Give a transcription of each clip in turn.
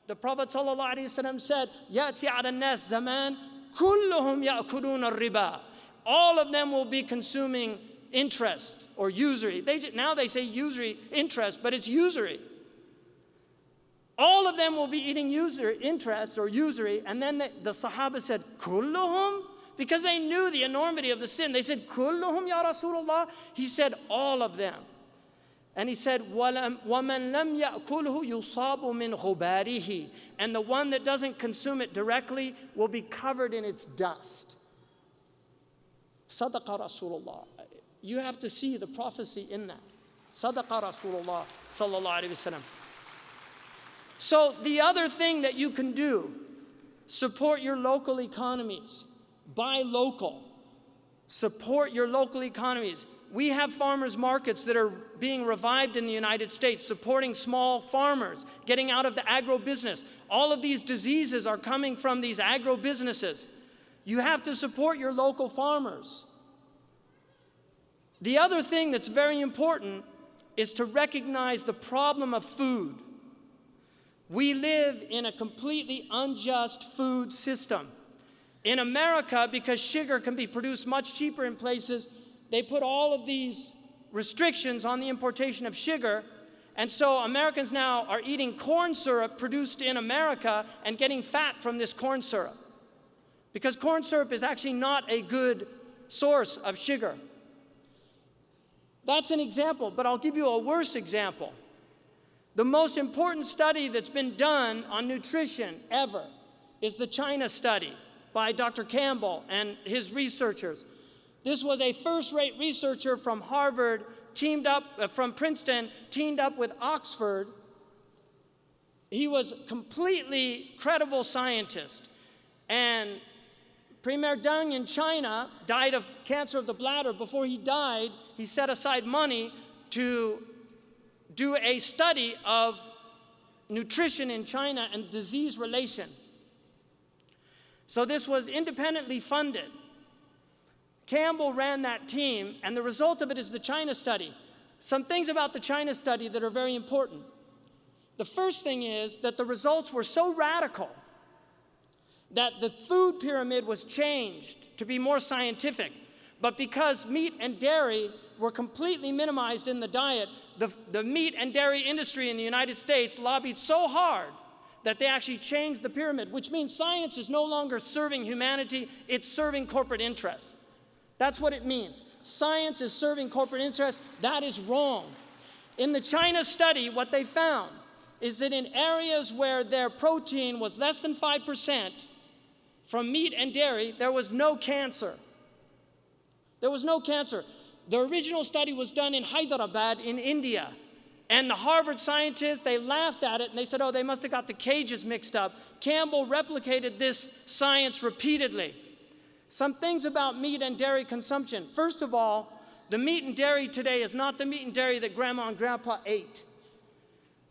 The Prophet ﷺ said, يَأْتِي عَلَى النَّاسِ زَمَانٍ كُلُّهُمْ يَأْكُلُونَ الرِّبَا. All of them will be consuming interest or usury. Now they say usury, interest, but it's usury. All of them will be eating interest or usury. And then the Sahaba said, كُلُّهُمْ? Because they knew the enormity of the sin. They said, كُلُّهُمْ ya Rasulullah? He said, all of them. And he said, وَمَنْ لَمْ يَأْكُلْهُ يُصَابُ مِنْ غُبَارِهِ. And the one that doesn't consume it directly will be covered in its dust. Sadaqa Rasulullah. You have to see the prophecy in that. Sadaqa Rasulullah sallallahu alaihi wasallam. So the other thing that you can do, support your local economies. Buy local. Support your local economies. We have farmers markets that are being revived in the United States, supporting small farmers, getting out of the agro business. All of these diseases are coming from these agro businesses. You have to support your local farmers. The other thing that's very important is to recognize the problem of food. We live in a completely unjust food system. In America, because sugar can be produced much cheaper in places, they put all of these restrictions on the importation of sugar. And so Americans now are eating corn syrup produced in America and getting fat from this corn syrup. Because corn syrup is actually not a good source of sugar. That's an example, but I'll give you a worse example. The most important study that's been done on nutrition ever is the China study by Dr. Campbell and his researchers. This was a first-rate researcher from Harvard, from Princeton, teamed up with Oxford. He was a completely credible scientist. And Premier Deng in China died of cancer of the bladder. Before he died, he set aside money to do a study of nutrition in China and disease relation. So this was independently funded. Campbell ran that team, and the result of it is the China study. Some things about the China study that are very important. The first thing is that the results were so radical that the food pyramid was changed to be more scientific. But because meat and dairy were completely minimized in the diet, the meat and dairy industry in the United States lobbied so hard that they actually changed the pyramid, which means science is no longer serving humanity, it's serving corporate interests. That's what it means. Science is serving corporate interests. That is wrong. In the China study, what they found is that in areas where their protein was less than 5% from meat and dairy, there was no cancer. There was no cancer. The original study was done in Hyderabad in India. And the Harvard scientists, they laughed at it and they said, oh, they must have got the cages mixed up. Campbell replicated this science repeatedly. Some things about meat and dairy consumption. First of all, the meat and dairy today is not the meat and dairy that Grandma and Grandpa ate.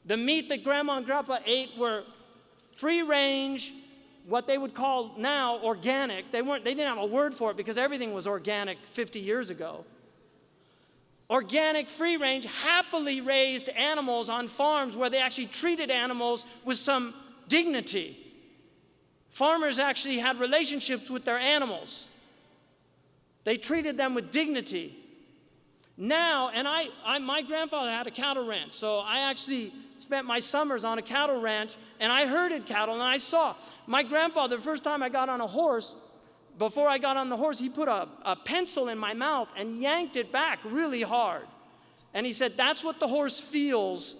The meat that Grandma and Grandpa ate were free range, what they would call now organic. They didn't have a word for it because everything was organic 50 years ago. Organic, free range, happily raised animals on farms where they actually treated animals with some dignity. Farmers actually had relationships with their animals. They treated them with dignity. Now, and my grandfather had a cattle ranch, so I actually spent my summers on a cattle ranch, and I herded cattle, and I saw. My grandfather, the first time I got on a horse, before I got on the horse, he put a pencil in my mouth and yanked it back really hard. And he said, that's what the horse feels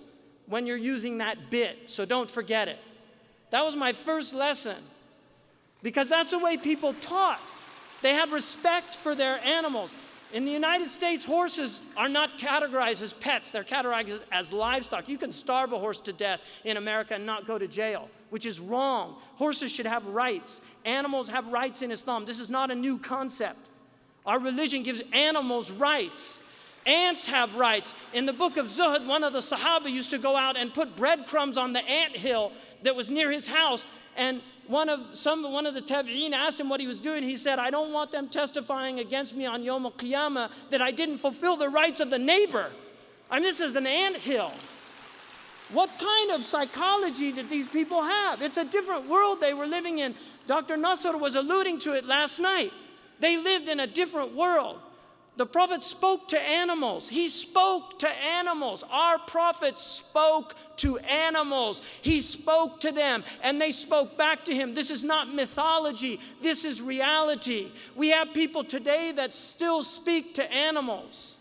when you're using that bit, so don't forget it. That was my first lesson, because that's the way people taught. They had respect for their animals. In the United States, horses are not categorized as pets. They're categorized as livestock. You can starve a horse to death in America and not go to jail, which is wrong. Horses should have rights. Animals have rights in Islam. This is not a new concept. Our religion gives animals rights. Ants have rights. In the book of Zuhd, one of the Sahaba used to go out and put breadcrumbs on the anthill that was near his house, and one of the tabi'een asked him what he was doing. He said, I don't want them testifying against me on Yom Al-Qiyamah that I didn't fulfill the rights of the neighbor. I mean, this is an anthill. What kind of psychology did these people have? It's a different world they were living in. Dr. Nasr was alluding to it last night. They lived in a different world. The Prophet spoke to animals. He spoke to animals. Our Prophet spoke to animals. He spoke to them, and they spoke back to him. This is not mythology. This is reality. We have people today that still speak to animals.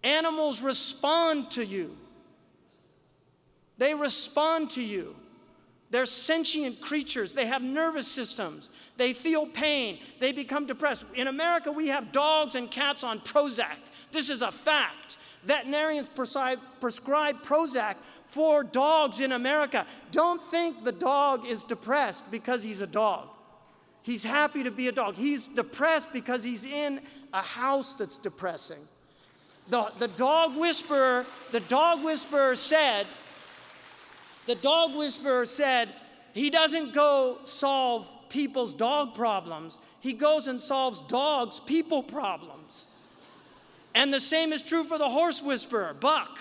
Animals respond to you. They respond to you. They're sentient creatures. They have nervous systems. They feel pain. They become depressed. In America, we have dogs and cats on Prozac. This is a fact. Veterinarians prescribe Prozac for dogs in America. Don't think the dog is depressed because he's a dog. He's happy to be a dog. He's depressed because he's in a house that's depressing. The dog whisperer said he doesn't go solve people's dog problems. He goes and solves dogs' people problems. And the same is true for the horse whisperer, Buck.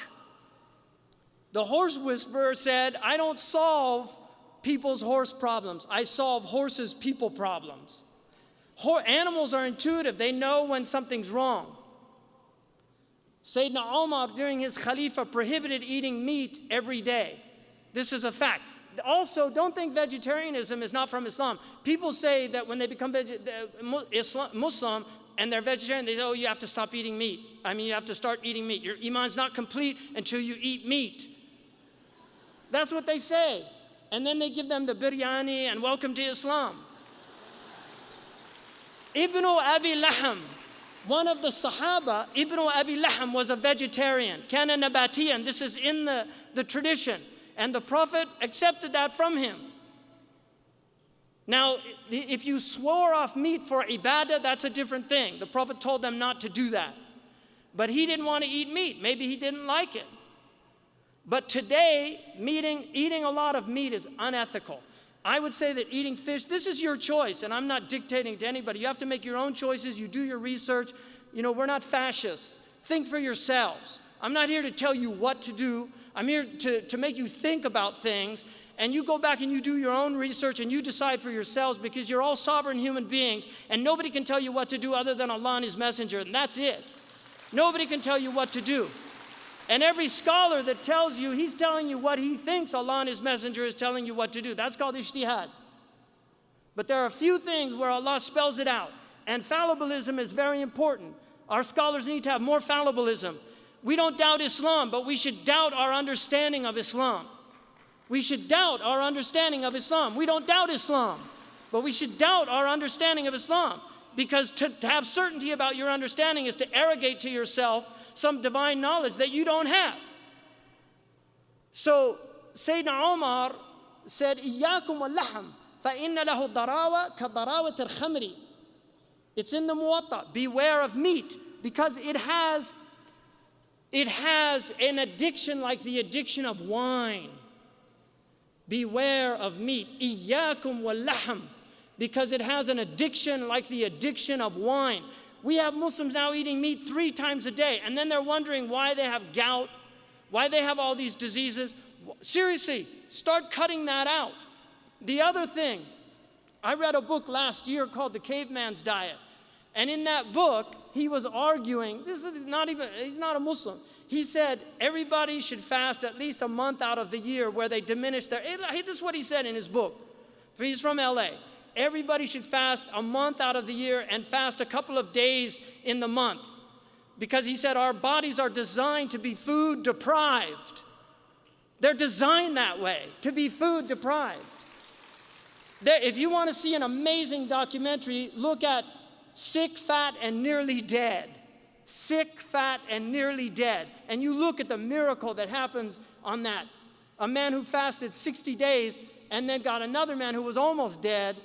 The horse whisperer said, I don't solve people's horse problems. I solve horses' people problems. Animals are intuitive. They know when something's wrong. Sayyidina Umar, during his Khalifa, prohibited eating meat every day. This is a fact. Also, don't think vegetarianism is not from Islam. People say that when they become Muslim and they're vegetarian, they say, oh, you have to stop eating meat. You have to start eating meat. Your iman's not complete until you eat meat. That's what they say. And then they give them the biryani and welcome to Islam. Ibn Abi Laham, one of the Sahaba, Ibn Abi Laham was a vegetarian. Kana nabatiyan. This is in the tradition. And the Prophet accepted that from him. Now, if you swore off meat for ibadah, that's a different thing. The Prophet told them not to do that. But he didn't want to eat meat. Maybe he didn't like it. But today, eating a lot of meat is unethical. I would say that eating fish, this is your choice, and I'm not dictating to anybody. You have to make your own choices. You do your research. We're not fascists. Think for yourselves. I'm not here to tell you what to do. I'm here to make you think about things, and you go back and you do your own research and you decide for yourselves, because you're all sovereign human beings, and nobody can tell you what to do other than Allah and His Messenger, and that's it. Nobody can tell you what to do. And every scholar that tells you, he's telling you what he thinks Allah and His Messenger is telling you what to do. That's called ijtihad. But there are a few things where Allah spells it out, and fallibilism is very important. Our scholars need to have more fallibilism. We don't doubt Islam, but we should doubt our understanding of Islam. We should doubt our understanding of Islam. We don't doubt Islam, but we should doubt our understanding of Islam, because to have certainty about your understanding is to arrogate to yourself some divine knowledge that you don't have. So Sayyidina Umar said, إِيَّاكُمْ وَاللَّحْمِ فَإِنَّ لَهُ ضَرَاوَةً كَضَرَاوَةِ الْخَمْرِ. It's in the Muwatta. Beware of meat, because it has an addiction like the addiction of wine. Beware of meat. إِيَّاكُمْ وَاللَّحْمِ. Because it has an addiction like the addiction of wine. We have Muslims now eating meat 3 times a day, and then they're wondering why they have gout, why they have all these diseases. Seriously, start cutting that out. The other thing, I read a book last year called The Caveman's Diet. And in that book, he was arguing, he's not a Muslim. He said everybody should fast at least a month out of the year where they diminish this is what he said in his book. He's from LA. Everybody should fast a month out of the year and fast a couple of days in the month. Because he said our bodies are designed to be food deprived. They're designed that way, to be food deprived. If you want to see an amazing documentary, look at Sick, Fat, and Nearly Dead. Sick, Fat, and Nearly Dead. And you look at the miracle that happens on that. A man who fasted 60 days and then got another man who was almost dead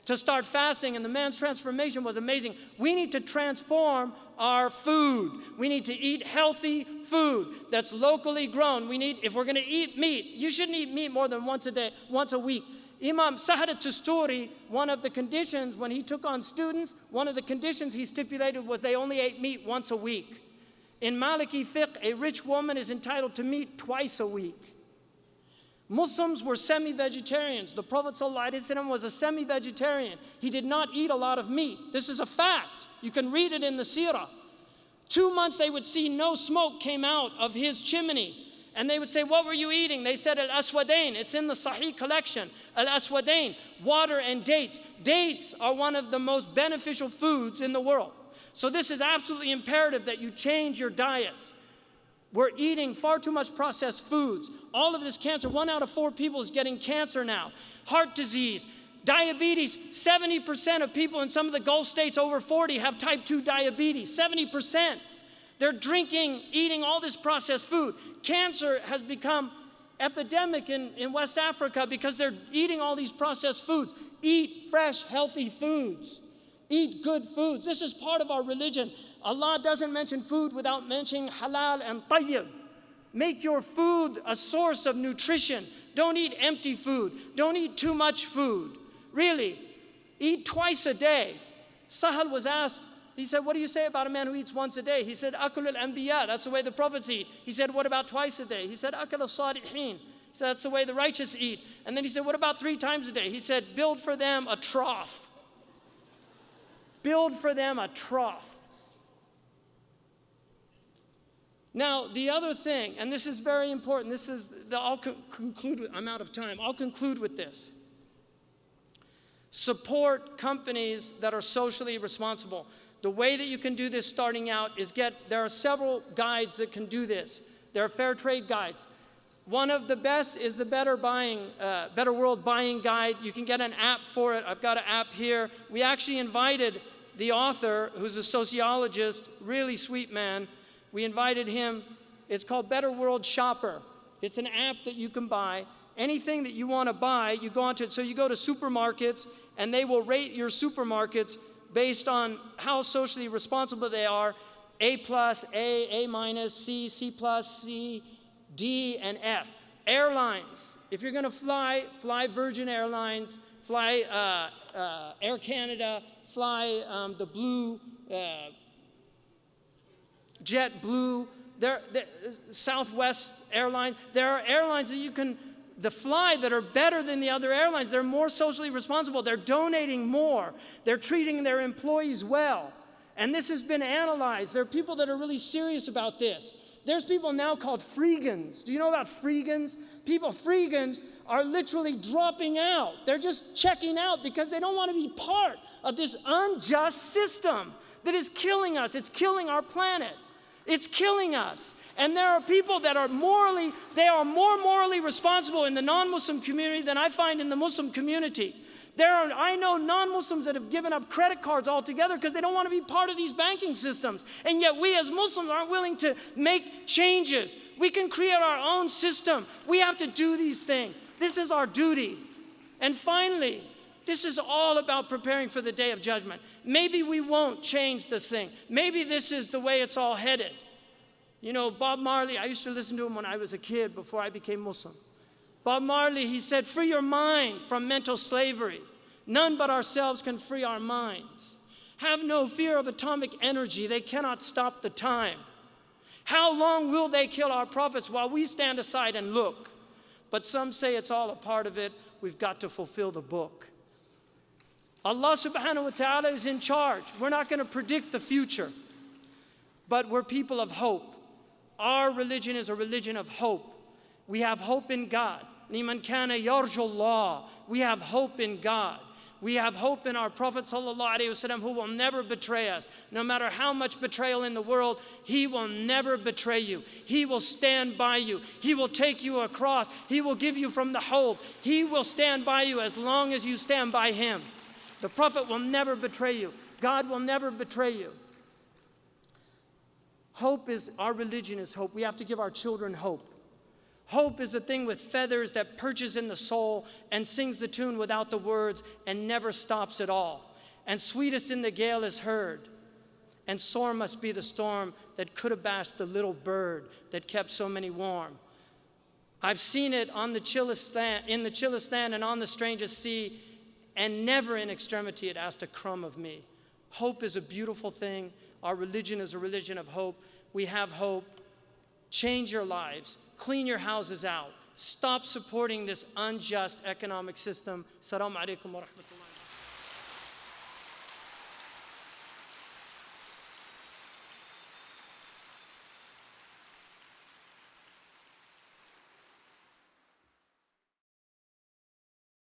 to start fasting, and the man's transformation was amazing. We need to transform our food. We need to eat healthy food that's locally grown. If we're going to eat meat, you shouldn't eat meat more than once a week. Imam Sahar al-Tusturi, one of the conditions when he took on students, one of the conditions he stipulated was they only ate meat once a week. In Maliki fiqh, a rich woman is entitled to meat twice a week. Muslims were semi-vegetarians. The Prophet ﷺ was a semi-vegetarian. He did not eat a lot of meat. This is a fact. You can read it in the seerah. 2 months they would see no smoke came out of his chimney. And they would say, what were you eating? They said, al-aswadain. It's in the Sahih collection. Al-aswadain, water and dates. Dates are one of the most beneficial foods in the world. So this is absolutely imperative that you change your diets. We're eating far too much processed foods. All of this cancer, 1 out of 4 people is getting cancer now. Heart disease, diabetes. 70% of people in some of the Gulf states over 40 have type 2 diabetes. 70%. They're drinking, eating all this processed food. Cancer has become epidemic in West Africa because they're eating all these processed foods. Eat fresh, healthy foods. Eat good foods. This is part of our religion. Allah doesn't mention food without mentioning halal and tayyib. Make your food a source of nutrition. Don't eat empty food. Don't eat too much food. Really, eat twice a day. Sahal was asked, he said, what do you say about a man who eats once a day? He said, akul al-anbiya, that's the way the prophets eat. He said, what about twice a day? He said, akul al-salihin. He said, that's the way the righteous eat. And then he said, what about 3 times a day? He said, build for them a trough. Build for them a trough. Now, the other thing, and this is very important, I'll conclude with, I'm out of time. I'll conclude with this. Support companies that are socially responsible. The way that you can do this starting out is there are several guides that can do this. There are fair trade guides. One of the best is the Better World Buying Guide. You can get an app for it. I've got an app here. We actually invited the author, who's a sociologist, really sweet man. We invited him. It's called Better World Shopper. It's an app that you can buy. Anything that you want to buy, you go onto it. So you go to supermarkets, and they will rate your supermarkets based on how socially responsible they are. A+, A-, C, C+, C, D, and F. Airlines. If you're going to fly Virgin Airlines, fly Air Canada, fly the Blue, JetBlue, Southwest Airlines. There are airlines that you can fly that are better than the other airlines. They're more socially responsible. They're donating more. They're treating their employees well. And this has been analyzed. There are people that are really serious about this. There's people now called freegans. Do you know about freegans? Freegans are literally dropping out. They're just checking out because they don't want to be part of this unjust system that is killing us. It's killing our planet. It's killing us. And there are people that are more morally responsible in the non-Muslim community than I find in the Muslim community. I know non-Muslims that have given up credit cards altogether because they don't want to be part of these banking systems. And yet we as Muslims aren't willing to make changes. We can create our own system. We have to do these things. This is our duty. And finally, this is all about preparing for the day of judgment. Maybe we won't change this thing. Maybe this is the way it's all headed. You know, Bob Marley, I used to listen to him when I was a kid before I became Muslim. Bob Marley, he said, free your mind from mental slavery. None but ourselves can free our minds. Have no fear of atomic energy. They cannot stop the time. How long will they kill our prophets while we stand aside and look? But some say it's all a part of it. We've got to fulfill the book. Allah subhanahu wa ta'ala is in charge. We're not going to predict the future, but we're people of hope. Our religion is a religion of hope. We have hope in God. لِمَنْ كَانَ يَرْجُ اللَّهِ. We have hope in God. We have hope in our Prophet ﷺ, who will never betray us. No matter how much betrayal in the world, he will never betray you. He will stand by you. He will take you across. He will give you from the hold. He will stand by you as long as you stand by him. The Prophet will never betray you. God will never betray you. Our religion is hope. We have to give our children hope. Hope is a thing with feathers that perches in the soul and sings the tune without the words and never stops at all. And sweetest in the gale is heard. And sore must be the storm that could have bashed the little bird that kept so many warm. I've seen it in the chillest land and on the strangest sea, and never in extremity it asked a crumb of me. Hope is a beautiful thing. Our religion is a religion of hope. we have hope. Change your lives. Clean your houses out. Stop supporting this unjust economic system. Assalamu alaikum wa rahmatullah.